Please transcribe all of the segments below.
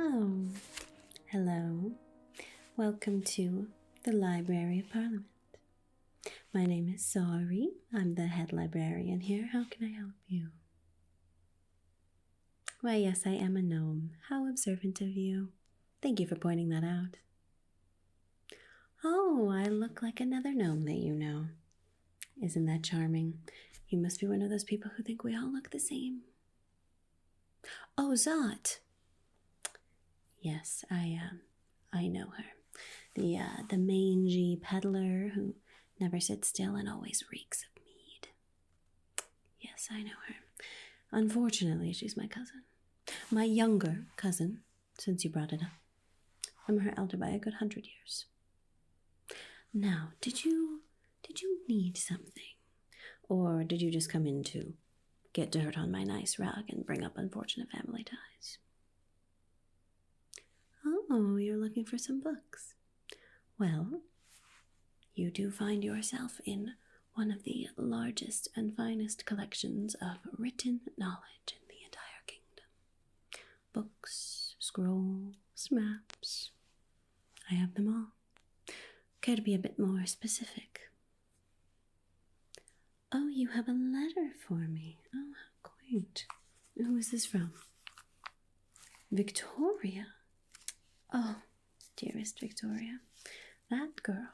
Oh, hello. Welcome to the Library of Parliament. My name is Sari. I'm the head librarian here. How can I help you? Why, yes, I am a gnome. How observant of you. Thank you for pointing that out. Oh, I look like another gnome that you know. Isn't that charming? You must be one of those people who think we all look the same. Oh, Zot. Yes, I know her. The mangy peddler who never sits still and always reeks of mead. Yes, I know her. Unfortunately, she's my cousin. My younger cousin, since you brought it up. I'm her elder by a good 100 years. Now, did you need something? Or did you just come in to get dirt on my nice rug and bring up unfortunate family ties? Oh, you're looking for some books. Well, you do find yourself in one of the largest and finest collections of written knowledge in the entire kingdom. Books, scrolls, maps. I have them all. Care to be a bit more specific? Oh, you have a letter for me. Oh, how quaint. Who is this from? Victoria. Oh, dearest Victoria. That girl.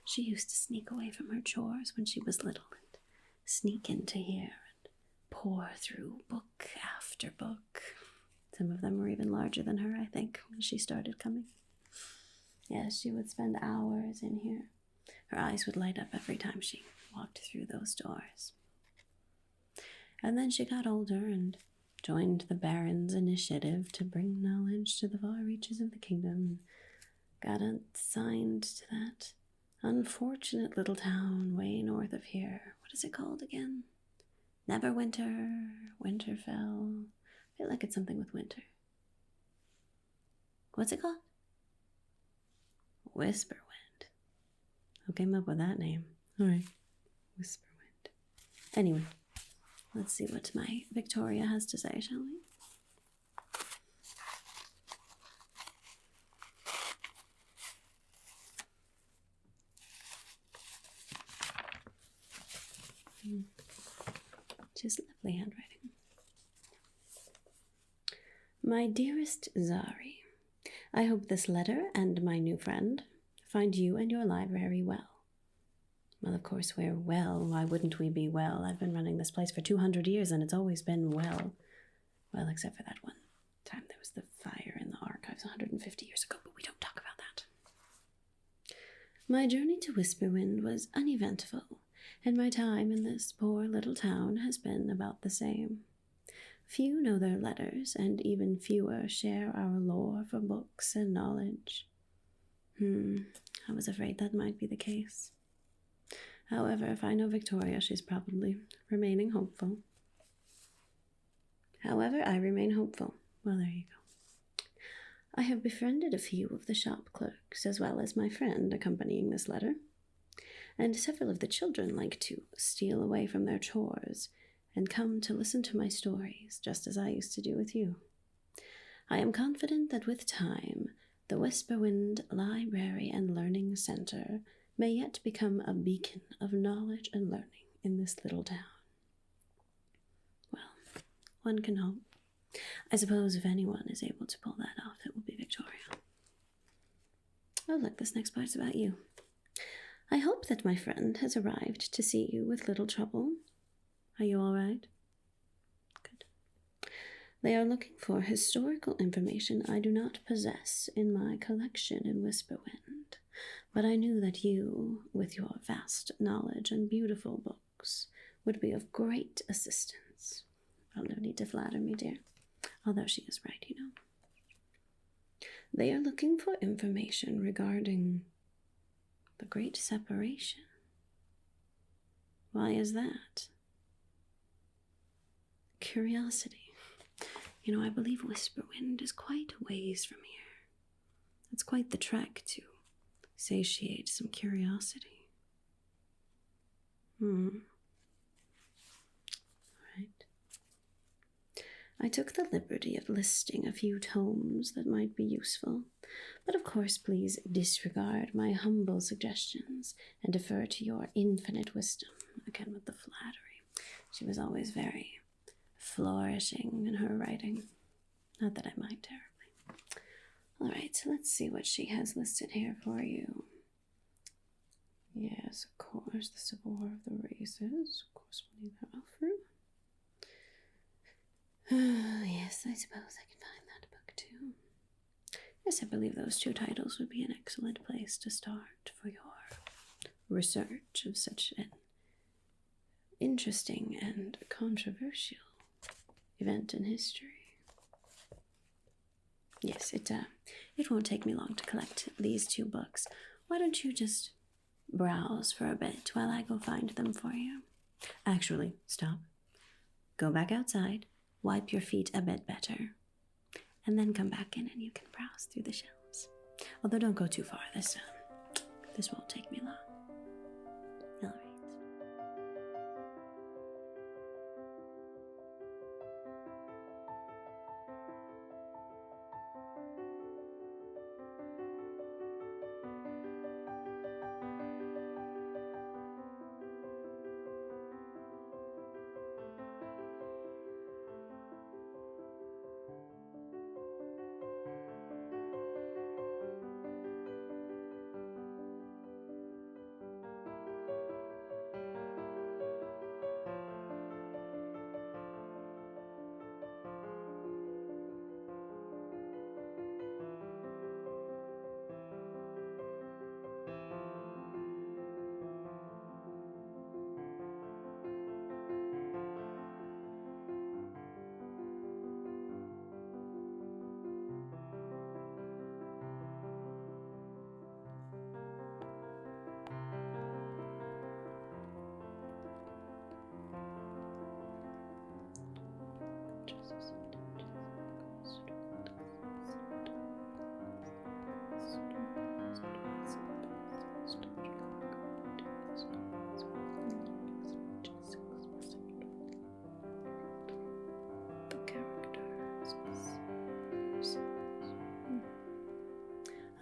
She used to sneak away from her chores when she was little and sneak into here and pour through book after book. Some of them were even larger than her, I think, when she started coming. Yes, she would spend hours in here. Her eyes would light up every time she walked through those doors. And then she got older and joined the Baron's initiative to bring knowledge to the far reaches of the kingdom, and got assigned to that unfortunate little town way north of here. What is it called again? Neverwinter, Winterfell. I feel like it's something with winter. What's it called? Whisperwind. Who came up with that name? All right, Whisperwind. Anyway, let's see what my Victoria has to say, shall we? Just lovely handwriting. My dearest Zari, I hope this letter and my new friend find you and your library well. Well, of course we're well. Why wouldn't we be well? I've been running this place for 200 years and it's always been well. Well, except for that one time there was the fire in the archives 150 years ago, but we don't talk about that. My journey to Whisperwind was uneventful, and my time in this poor little town has been about the same. Few know their letters, and even fewer share our lore for books and knowledge. I was afraid that might be the case. However, if I know Victoria, she's probably remaining hopeful. However, I remain hopeful. Well, there you go. I have befriended a few of the shop clerks, as well as my friend accompanying this letter, and several of the children like to steal away from their chores and come to listen to my stories, just as I used to do with you. I am confident that with time, the Whisperwind Library and Learning Center may yet become a beacon of knowledge and learning in this little town. Well, one can hope. I suppose if anyone is able to pull that off, it will be Victoria. Oh, look, this next part's about you. I hope that my friend has arrived to see you with little trouble. Are you all right? Good. They are looking for historical information I do not possess in my collection in Whisperwind, but I knew that you, with your vast knowledge and beautiful books, would be of great assistance. Well, no need to flatter me, dear, although she is right, you know. They are looking for information regarding the Great Separation. Why is that? Curiosity. You know, I believe Whisperwind is quite a ways from here. It's quite the trek to satiate some curiosity. Right. I took the liberty of listing a few tomes that might be useful, but of course please disregard my humble suggestions and defer to your infinite wisdom, again with the flattery. She was always very flourishing in her writing. Not that I mind terribly. All right, so let's see what she has listed here for you. Yes, of course, the Civil War of the Races. Of course, we'll need that offer. Yes, I suppose I can find that book too. Yes, I believe those two titles would be an excellent place to start for your research of such an interesting and controversial event in history. Yes, it won't take me long to collect these two books. Why don't you just browse for a bit while I go find them for you? Actually, stop. Go back outside, wipe your feet a bit better, and then come back in and you can browse through the shelves. Although don't go too far this time. This won't take me long. All right.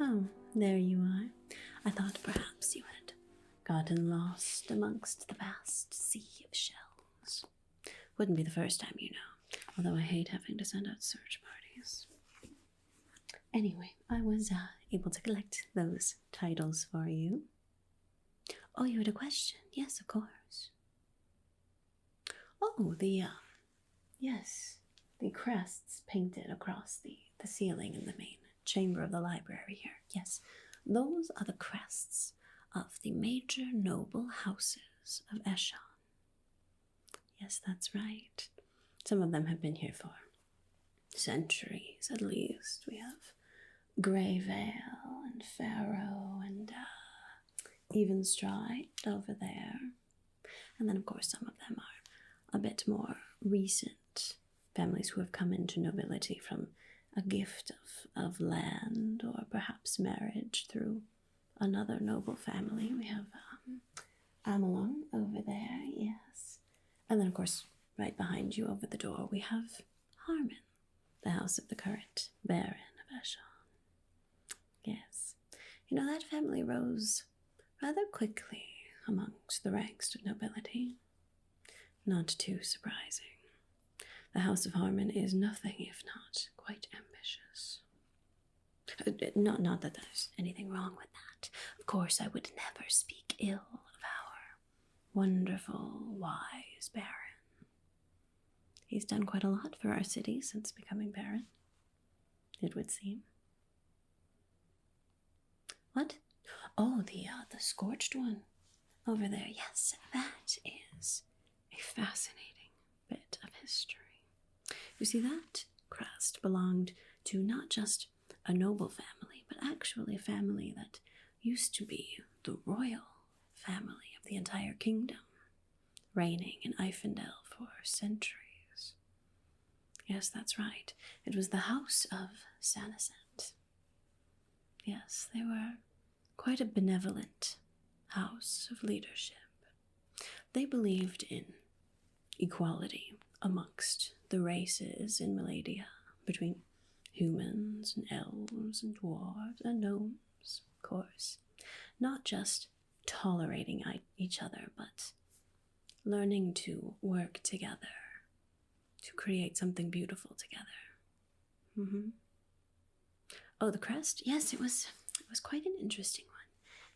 Oh, there you are. I thought perhaps you had gotten lost amongst the vast sea of shells. Wouldn't be the first time, you know, although I hate having to send out search parties. Anyway, I was able to collect those titles for you. Oh, you had a question? Yes, of course. Oh, yes, the crests painted across the ceiling in the main chamber of the library here. Yes, those are the crests of the major noble houses of Eshon. Yes, that's right. Some of them have been here for centuries at least. We have Greyvale and Pharaoh and even Stride over there. And then, of course, some of them are a bit more recent families who have come into nobility from a gift of land or perhaps marriage through another noble family. We have Amelon over there, yes. And then, of course, right behind you over the door, we have Harmon, the house of the current Baron of Eshon. Yes. You know, that family rose rather quickly amongst the ranks of nobility. Not too surprising. The House of Harmon is nothing if not quite ambitious. Not that there's anything wrong with that. Of course, I would never speak ill of our wonderful, wise Baron. He's done quite a lot for our city since becoming Baron, it would seem. What? Oh, the scorched one over there. Yes, that is a fascinating bit of history. You see, that crest belonged to not just a noble family, but actually a family that used to be the royal family of the entire kingdom, reigning in Eifendel for centuries. Yes, that's right. It was the house of San Assat. Yes, they were quite a benevolent house of leadership. They believed in equality amongst the races in Maladia, between humans and elves and dwarves and gnomes, of course. Not just tolerating each other, but learning to work together, to create something beautiful together. Oh, the crest? Yes, it was quite an interesting one.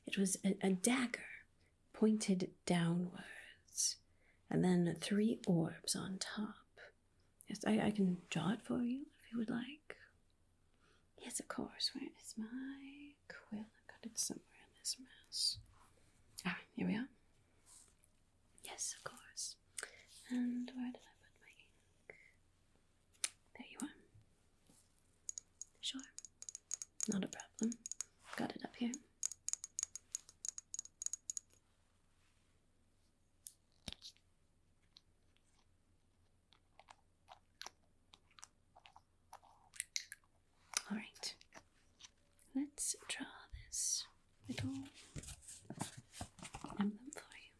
It was a dagger pointed downwards, and then 3 orbs on top. Yes, I can draw it for you if you would like. Yes, of course. Where is my quill? I got it somewhere in this mess. Ah, here we are. Yes, of course. And where did I put my ink? There you are. Sure. Not a problem. Got it up here. All right. Let's draw this little emblem for you.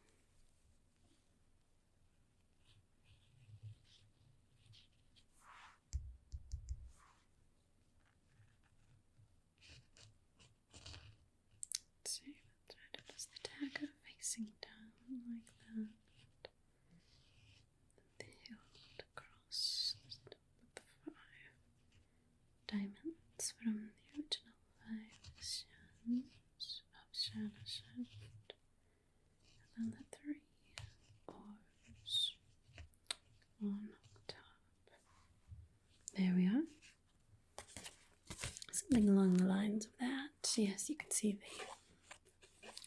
Let's see, it is the dagger facing down like that. The hilt across the top of the 5 diamonds from the original 5 Eshons of San Assat, and then the 3 orbs on top. There we are. Something along the lines of that. Yes, you can see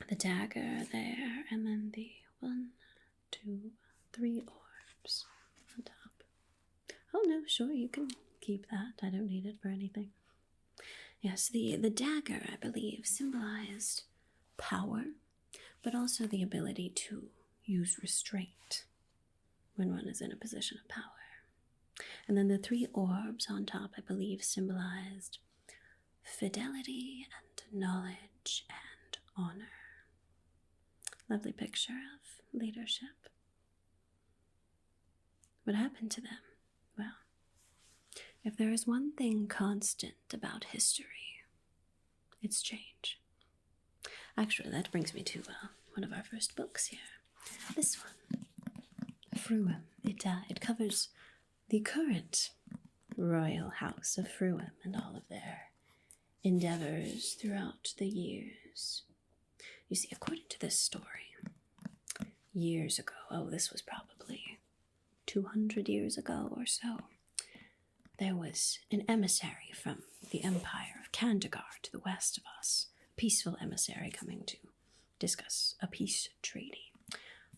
the dagger there, and then the 1, 2, 3 orbs on top. Oh no, sure, you can keep that. I don't need it for anything. Yes, the dagger, I believe, symbolized power, but also the ability to use restraint when one is in a position of power. And then the 3 orbs on top, I believe, symbolized fidelity and knowledge and honor. Lovely picture of leadership. What happened to them? Well, if there is one thing constant about history, it's change. Actually, that brings me to one of our first books here. This one, Fruem. It covers the current royal house of Fruem and all of their endeavors throughout the years. You see, according to this story, years ago, this was probably 200 years ago or so, there was an emissary from the Empire of Kandagar to the west of us, a peaceful emissary coming to discuss a peace treaty.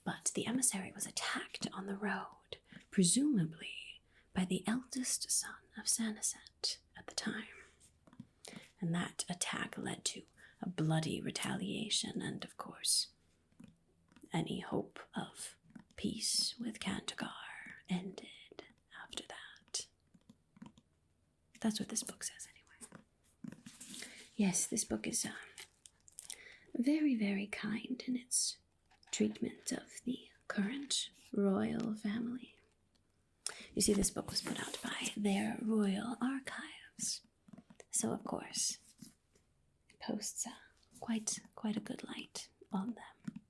But the emissary was attacked on the road, presumably by the eldest son of San Assat at the time. And that attack led to a bloody retaliation, and of course, any hope of peace with Kandagar ended after that. That's what this book says, anyway. Yes, this book is very, very kind in its treatment of the current royal family. You see, this book was put out by their royal archives, so of course it posts quite a good light on them.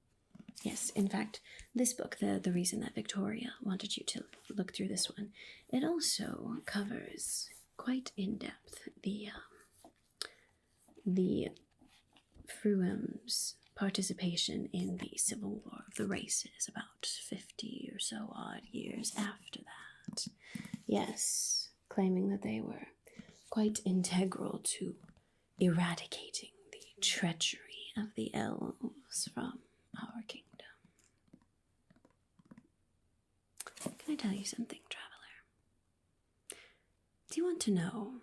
Yes, in fact, this book, the reason that Victoria wanted you to look through this one, it also covers quite in depth the Fruem's participation in the Civil War of the Races about 50 or so odd years after that. Yes, claiming that they were quite integral to eradicating the treachery of the elves from our kingdom. Can I tell you something, traveler? Do you want to know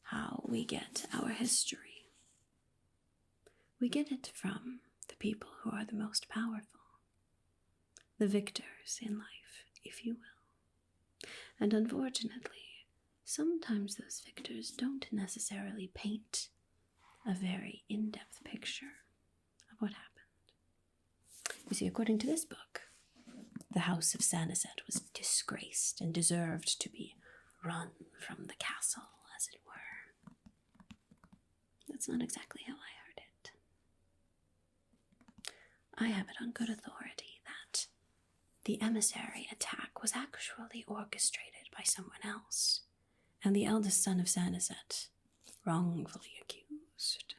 how we get our history? We get it from the people who are the most powerful, the victors in life, if you will. And unfortunately, sometimes those victors don't necessarily paint a very in-depth picture of what happened. You see, according to this book, the house of San Assat was disgraced and deserved to be run from the castle, as it were. That's not exactly how I heard it. I have it on good authority that the emissary attack was actually orchestrated by someone else, and the eldest son of San Assat wrongfully accused.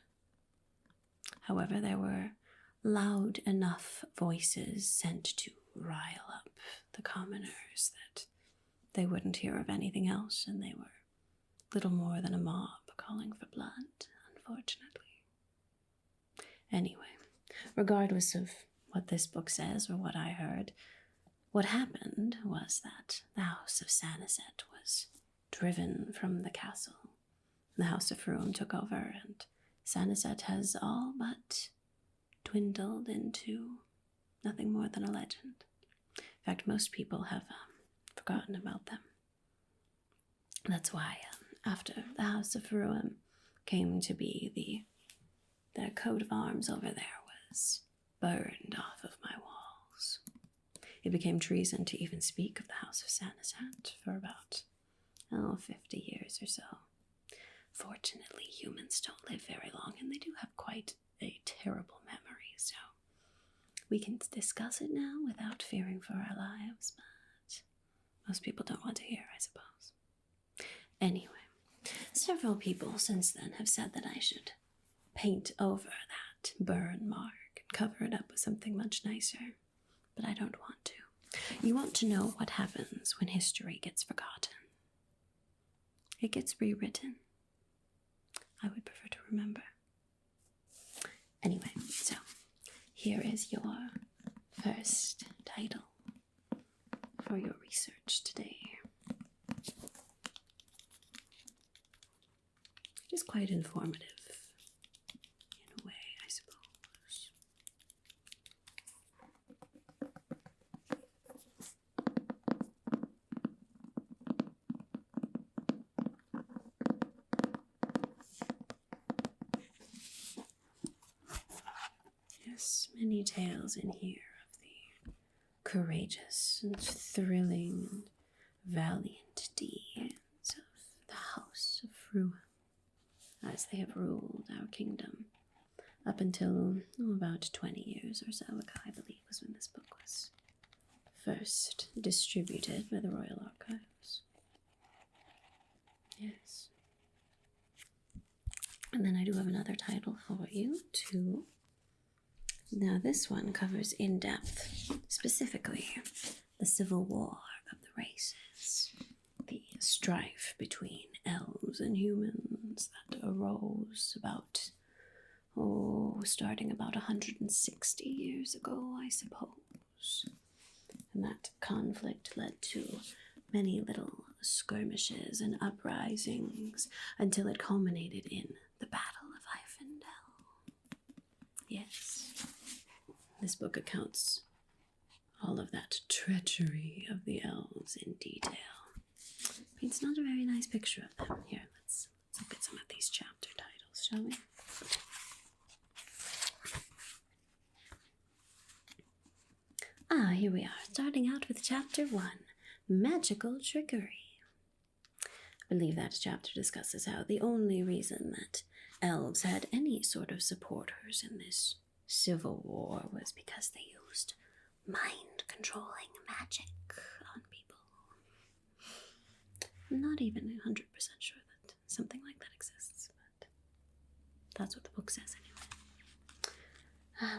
However, there were loud enough voices sent to rile up the commoners that they wouldn't hear of anything else, and they were little more than a mob calling for blood, unfortunately. Anyway, regardless of what this book says or what I heard, what happened was that the house of San Assat was driven from the castle. The house of Ferguson took over, and San Assat has all but dwindled into nothing more than a legend. In fact, most people have forgotten about them. That's why, after the house of Ferguson came to be, their coat of arms over there was burned off of my walls. It became treason to even speak of the house of San Assat for about 50 years or so. Fortunately, humans don't live very long, and they do have quite a terrible memory, so we can discuss it now without fearing for our lives, but most people don't want to hear, I suppose. Anyway, several people since then have said that I should paint over that burn mark and cover it up with something much nicer, but I don't want to. You want to know what happens when history gets forgotten. It gets rewritten. I would prefer to remember. Anyway, so here is your first title for your research today. It is quite informative, in a way, I suppose. Yes, many tales in here of the courageous and thrilling and valiant deeds of the House of Ferguson, as they have ruled our kingdom up until about 20 years or so ago, I believe, was when this book was first distributed by the Royal Archives. Yes. And then I do have another title for you, too. Now, this one covers in depth, specifically, the civil war of the races, the strife between elves and humans that arose about, starting about 160 years ago, I suppose. And that conflict led to many little skirmishes and uprisings until it culminated in the Battle of Ifendel. Yes. This book accounts all of that treachery of the elves in detail. Paints not a very nice picture of them. Here, let's look at some of these chapter titles, shall we? Here we are, starting out with Chapter 1, Magical Trickery. I believe that chapter discusses how the only reason that elves had any sort of supporters in this civil war was because they used mind-controlling magic on people. I'm not even 100% sure that something like that exists, but that's what the book says anyway.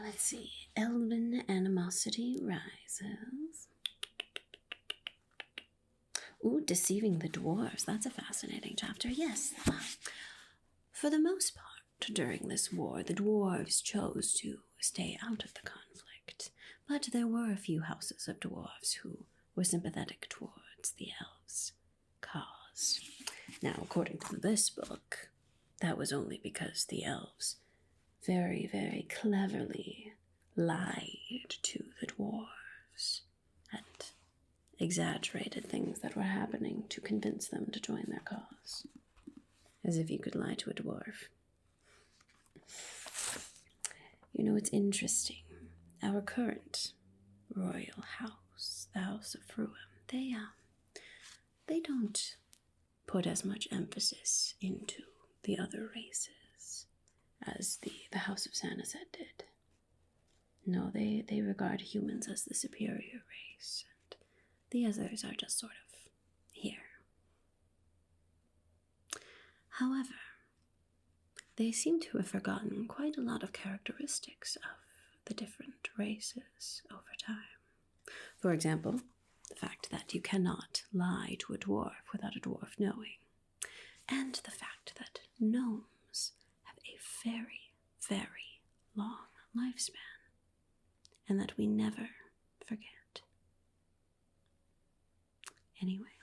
Let's see. Elven animosity rises. Ooh, deceiving the dwarves. That's a fascinating chapter. Yes. For the most part, during this war, the dwarves chose to stay out of the conflict, but there were a few houses of dwarves who were sympathetic towards the elves' cause. Now, according to this book, that was only because the elves very, very cleverly lied to the dwarves and exaggerated things that were happening to convince them to join their cause. As if you could lie to a dwarf. You know, it's interesting. Our current royal house the House of Fruim, they don't put as much emphasis into the other races as the House of San Assat did. No, they regard humans as the superior race, and the others are just sort of here. However, they seem to have forgotten quite a lot of characteristics of the different races over time. For example, the fact that you cannot lie to a dwarf without a dwarf knowing, and the fact that gnomes have a very, very long lifespan, and that we never forget. Anyway,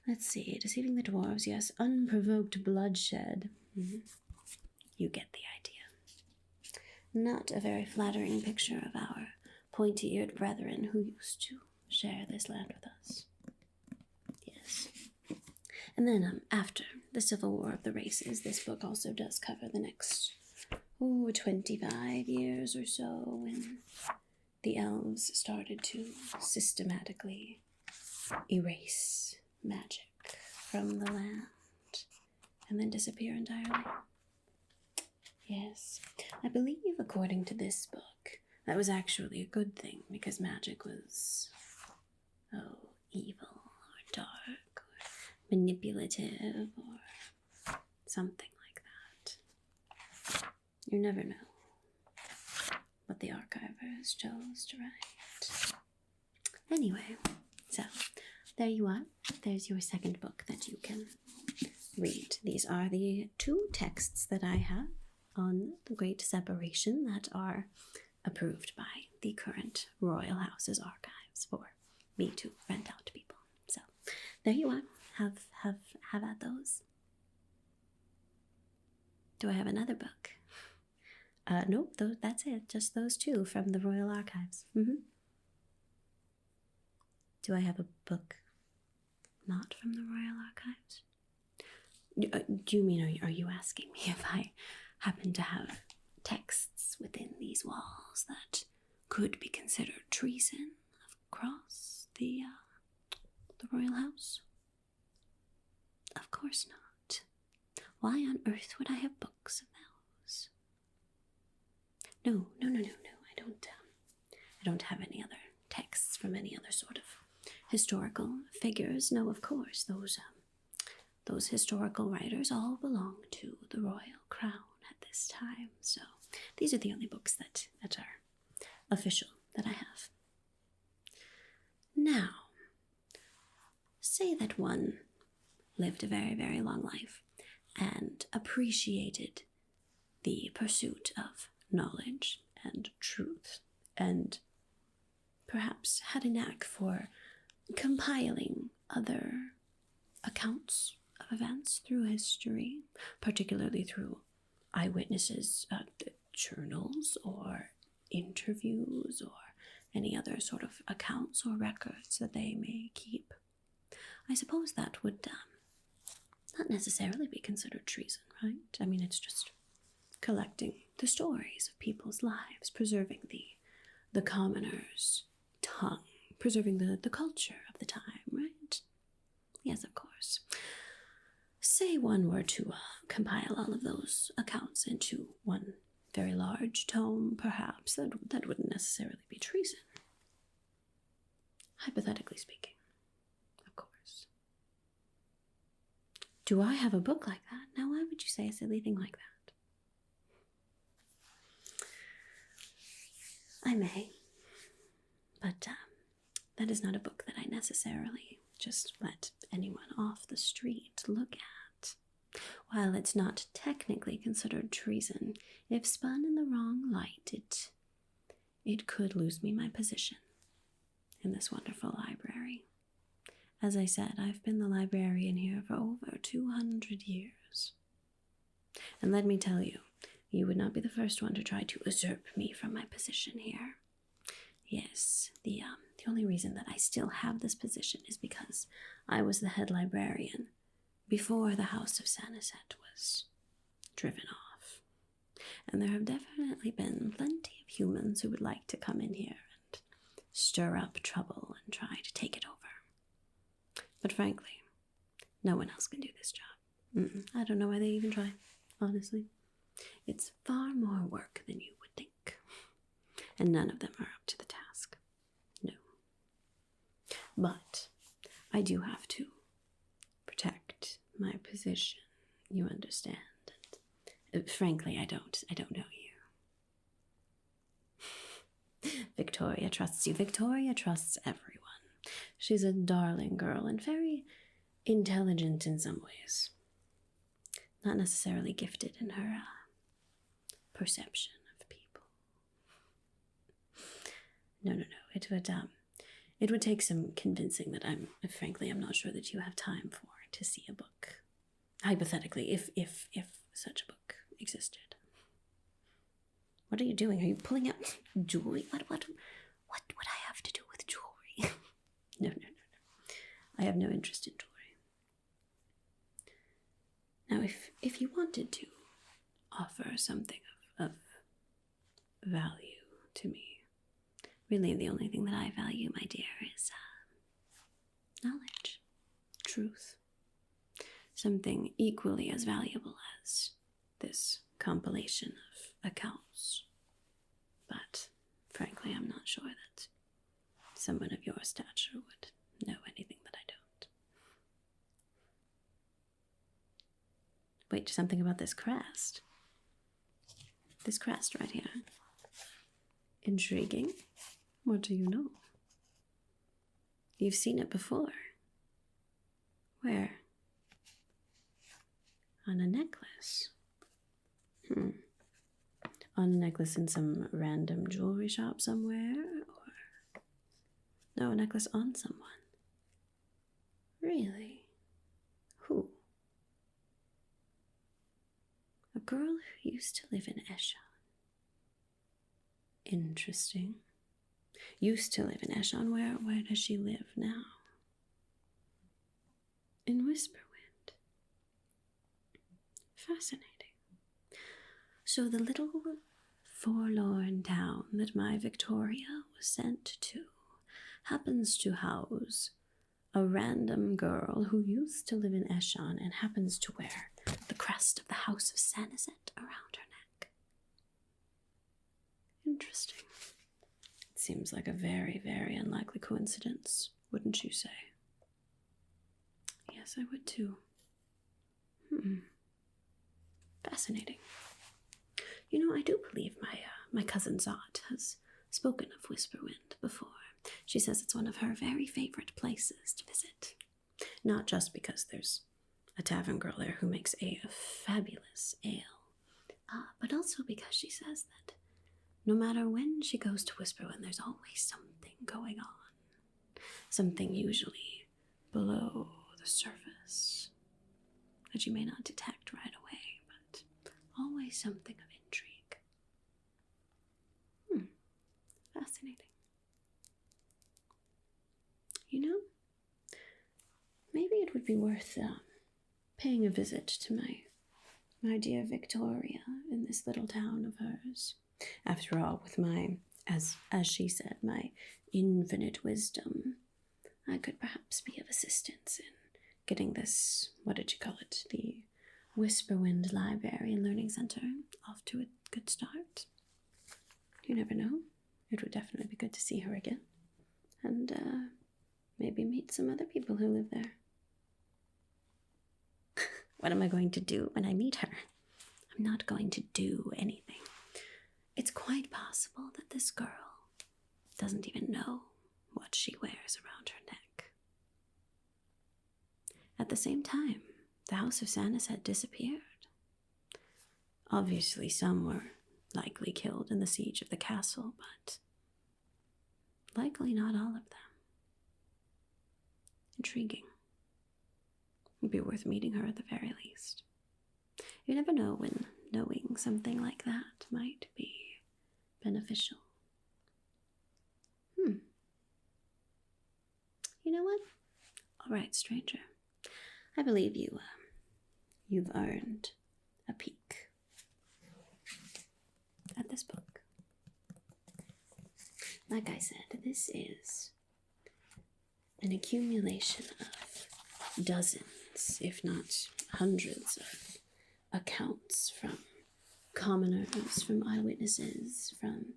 let's see. Deceiving the dwarves, yes. Unprovoked bloodshed. You get the idea. Not a very flattering picture of our pointy-eared brethren who used to share this land with us. Yes. And then, after the Civil War of the Races, this book also does cover the next 25 years or so, when the elves started to systematically erase magic from the land and then disappear entirely. Yes, I believe, according to this book, that was actually a good thing, because magic was, evil or dark or manipulative or something like that. You never know what the archivers chose to write. Anyway, so there you are. There's your second book that you can read. These are the 2 texts that I have on the Great Separation that are approved by the current Royal House's archives for me to rent out to people. So there you are. Have at those. Do I have another book? Nope, that's it. Just those 2 from the Royal Archives. Do I have a book not from the Royal Archives? Do you mean, are you asking me if I happen to have texts within these walls that could be considered treason across the Royal House? Of course not. Why on earth would I have books of those? No. I don't have any other texts from any other sort of historical figures. No, of course, those historical writers all belong to the royal crown at this time. So these are the only books that are official that I have. Now, say that one lived a very, very long life and appreciated the pursuit of knowledge and truth, and perhaps had a knack for compiling other accounts of events through history, particularly through eyewitnesses, journals or interviews or any other sort of accounts or records that they may keep. I suppose that would not necessarily be considered treason, right? I mean, it's just collecting the stories of people's lives, preserving the commoner's tongue, preserving the culture of the time, right? Yes, of course. Say one were to compile all of those accounts into one very large tome, perhaps that wouldn't necessarily be treason. Hypothetically speaking, of course. Do I have a book like that? Now, why would you say a silly thing like that? I may, but that is not a book that I necessarily just let anyone off the street look at. While it's not technically considered treason, if spun in the wrong light, it could lose me my position in this wonderful library. As I said, I've been the librarian here for over 200 years. And let me tell you, you would not be the first one to try to usurp me from my position here. Yes, the only reason that I still have this position is because I was the head librarian before the House of San Assat was driven off. And there have definitely been plenty of humans who would like to come in here and stir up trouble and try to take it over. But frankly, no one else can do this job. I don't know why they even try, honestly. It's far more work than you would think. And none of them are up to the task. No. But I do have to protect my position, you understand. And frankly, I don't know you. Victoria trusts you. Victoria trusts everyone. She's a darling girl and very intelligent in some ways. Not necessarily gifted in her perception of people. No. It would take some convincing that I'm not sure that you have time for to see a book. Hypothetically, if such a book existed. What are you doing? Are you pulling out jewelry? What would I have to do with jewelry? No. I have no interest in jewelry. Now, if you wanted to offer something of value to me, really the only thing that I value, my dear, is knowledge, truth. Something equally as valuable as this compilation of accounts. But frankly, I'm not sure that someone of your stature would know anything that I don't. Wait, something about this crest. This crest right here. Intriguing. What do you know? You've seen it before. Where? On a necklace. On a necklace in some random jewelry shop somewhere? Or no, a necklace on someone. Really? Who? A girl who used to live in Eshon. Interesting. Used to live in Eshon. Where does she live now? In Whisperwind. Fascinating. So the little forlorn town that my Victoria was sent to happens to house a random girl who used to live in Eshon and happens to wear the crest of the House of San Assat around her neck. Interesting. It seems like a very, very unlikely coincidence, wouldn't you say? Yes, I would too. Fascinating. You know, I do believe my cousin Zot has spoken of Whisperwind before. She says it's one of her very favorite places to visit. Not just because there's a tavern girl there who makes a fabulous ale, but also because she says that no matter when she goes to Whisperwind, there's always something going on. Something usually below the surface that you may not detect right away, but always something of intrigue. Fascinating. You know, maybe it would be worth paying a visit to my dear Victoria in this little town of hers. After all, with my, as she said, my infinite wisdom, I could perhaps be of assistance in getting this, what did you call it, the Whisperwind Librarian Learning Center off to a good start. You never know. It would definitely be good to see her again. And maybe meet some other people who live there. What am I going to do when I meet her? I'm not going to do anything. It's quite possible that this girl doesn't even know what she wears around her neck. At the same time, the House of San Assat disappeared. Obviously, some were likely killed in the siege of the castle, but likely not all of them. Intriguing. It'd be worth meeting her at the very least. You never know when knowing something like that might be beneficial. You know what? All right, stranger. I believe you've earned a peek at this book. like I said, this is an accumulation of dozens, if not hundreds, of accounts from commoners, from eyewitnesses, from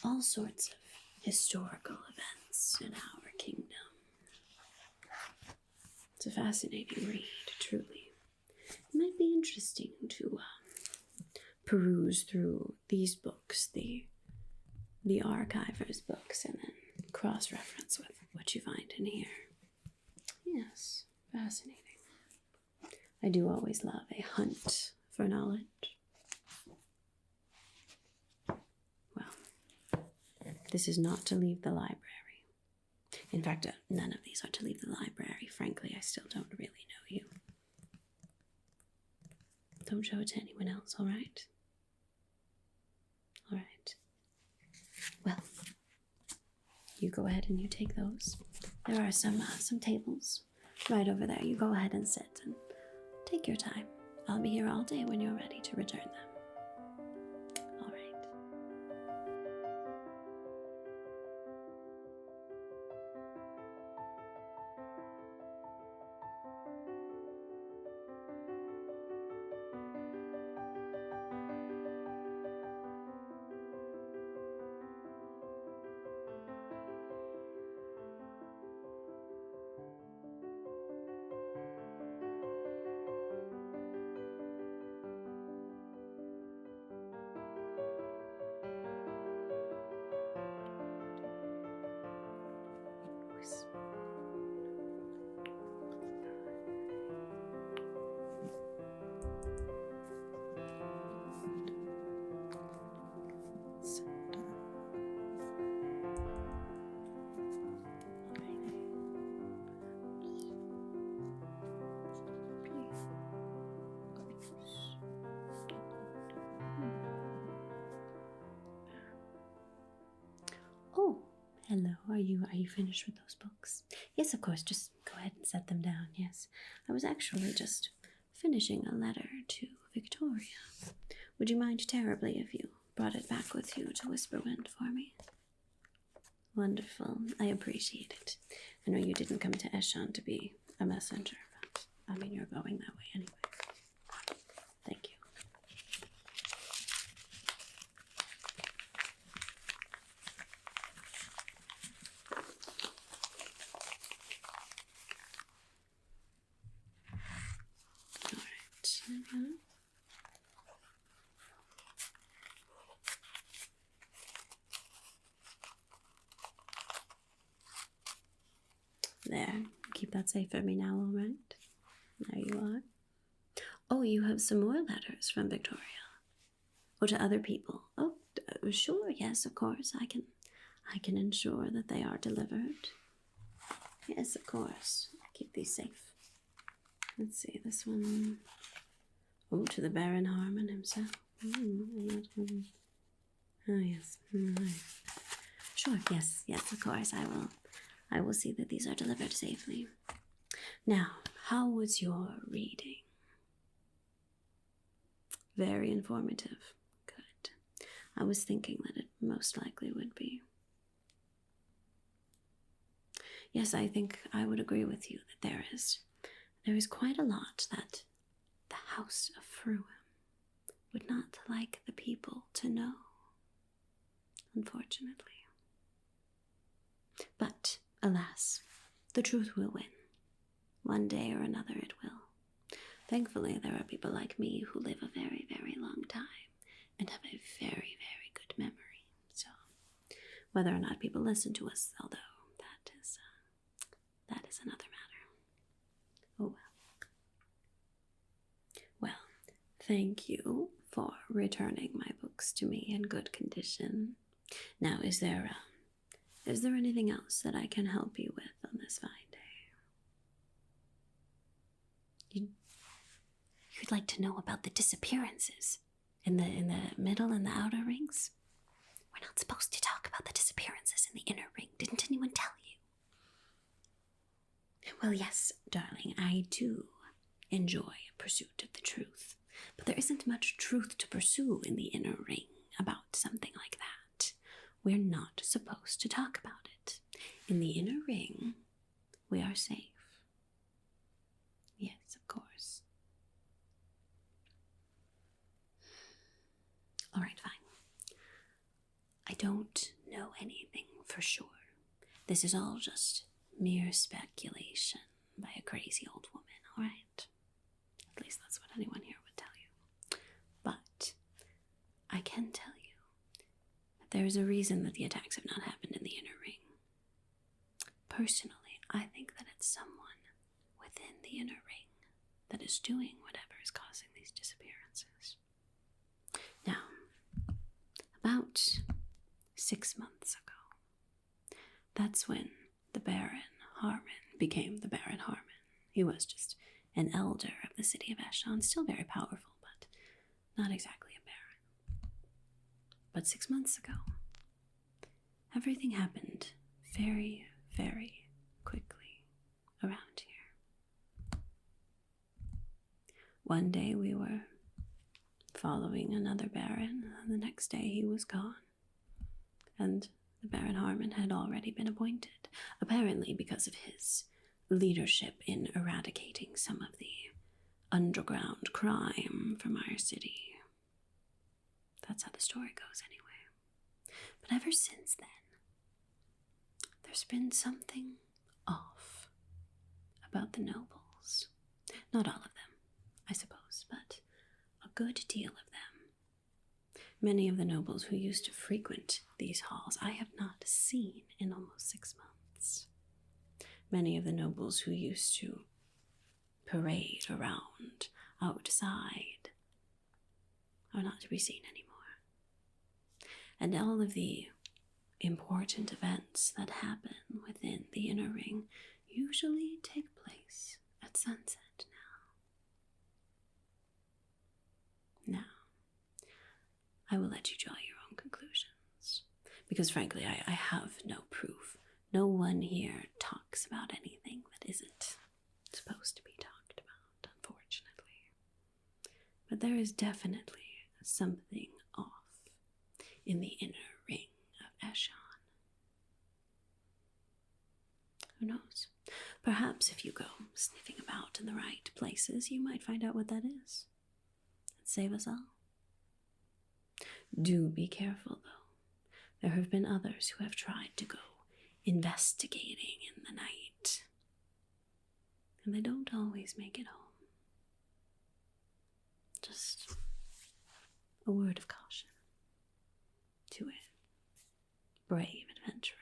all sorts of historical events in our kingdom. It's a fascinating read, truly. It might be interesting to peruse through these books, the archiver's books, and then cross-reference with what you find in here. Yes, fascinating. I do always love a hunt for knowledge. Well, this is not to leave the library. In fact, none of these are to leave the library. Frankly, I still don't really know you. Don't show it to anyone else, all right? All right. Well, you go ahead and you take those. There are some tables right over there. You go ahead and sit and take your time. I'll be here all day when you're ready to return them. All right. Oh, hello. Are you finished with those books? Yes, of course. Just go ahead and set them down. Yes. I was actually just finishing a letter to Victoria. Would you mind terribly if you brought it back with you to Whisperwind for me? Wonderful. I appreciate it. I know you didn't come to Eshon to be a messenger, but I mean, you're going that way anyway. Thank you. There, keep that safe for me now, all right? There you are. Oh, you have some more letters from Victoria. Or to other people. Oh, sure, yes, of course. I can ensure that they are delivered. Yes, of course. Keep these safe. Let's see, this one. Oh, to the Baron Harmon himself. Oh, yes. Sure, yes, of course, I will see that these are delivered safely. Now, how was your reading? Very informative. Good. I was thinking that it most likely would be. Yes, I think I would agree with you that there is quite a lot that the House of Fruin would not like the people to know, unfortunately. But, alas, the truth will win. One day or another it will. Thankfully, there are people like me who live a very, very long time and have a very, very good memory. So, whether or not people listen to us, although that is another matter. Oh well. Well, thank you for returning my books to me in good condition. Now, is there anything else that I can help you with on this fine day? You'd like to know about the disappearances in the middle and the outer rings? We're not supposed to talk about the disappearances in the inner ring. Didn't anyone tell you? Well, yes, darling, I do enjoy pursuit of the truth. But there isn't much truth to pursue in the inner ring about something like that. we're not supposed to talk about it. In the inner ring, we are safe. Yes, of course. All right, fine. I don't know anything for sure. This is all just mere speculation by a crazy old woman, all right? At least that's what anyone here would tell you. But I can tell you that there is a reason that the attacks have not happened in the inner ring. Personally, I think that it's someone within the inner ring that is doing whatever is causing these disappearances. Now, about 6 months ago, that's when the Baron Harmon became the Baron Harmon. He was just an elder of the city of Eshon, still very powerful, but not exactly a baron. But 6 months ago, everything happened very, very quickly around here. One day we were following another baron, and the next day he was gone. And the Baron Harmon had already been appointed, apparently because of his leadership in eradicating some of the underground crime from our city. That's how the story goes anyway. But ever since then, there's been something off about the nobles. Not all of them, I suppose, but a good deal of them. Many of the nobles who used to frequent these halls I have not seen in almost 6 months. Many of the nobles who used to parade around outside are not to be seen anymore. And all of the important events that happen within the inner ring usually take place at sunset now. Now, I will let you draw your own conclusions, because frankly, I have no proof. No one here talks about anything that isn't supposed to be talked about, unfortunately. But there is definitely something off in the inner ring of Eshon. Who knows? Perhaps if you go sniffing about in the right places, you might find out what that is and save us all. Do be careful, though. There have been others who have tried to go investigating in the night, and they don't always make it home. Just a word of caution to a brave adventurer.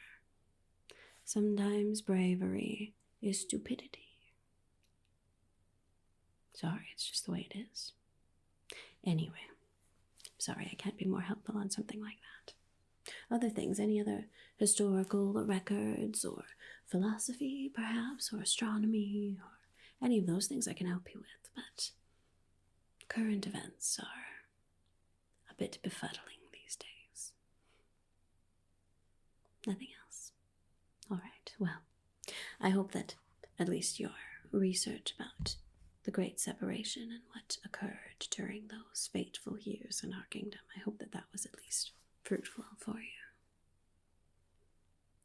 Sometimes bravery is stupidity. Sorry, it's just the way it is. Anyway, sorry I can't be more helpful on something like that. Other things, any other historical records or philosophy, perhaps, or astronomy, or any of those things I can help you with, but current events are a bit befuddling these days. Nothing else. All right, well, I hope that at least your research about the Great Separation and what occurred during those fateful years in our kingdom, I hope that that was at least fruitful for you.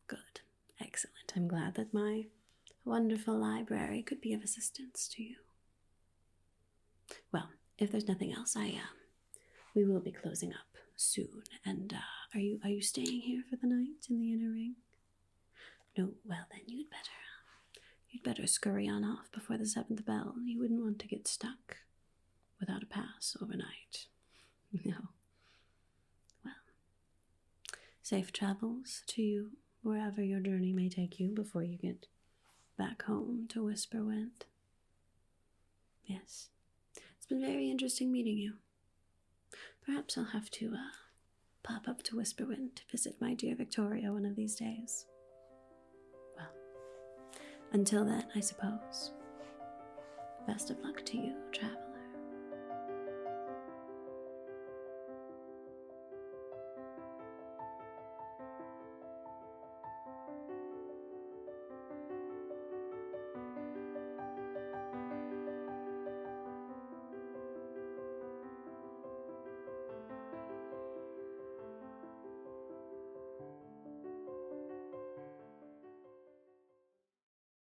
Good. Excellent. I'm glad that my wonderful library could be of assistance to you. Well, if there's nothing else, we will be closing up soon. And are you staying here for the night in the inner ring? No. Well, then you'd better scurry on off before the 7th bell. You wouldn't want to get stuck without a pass overnight. No. Well, safe travels to you wherever your journey may take you before you get back home to Whisperwind. Yes, it's been very interesting meeting you. Perhaps I'll have to pop up to Whisperwind to visit my dear Victoria one of these days. Well, until then, I suppose, best of luck to you, traveler.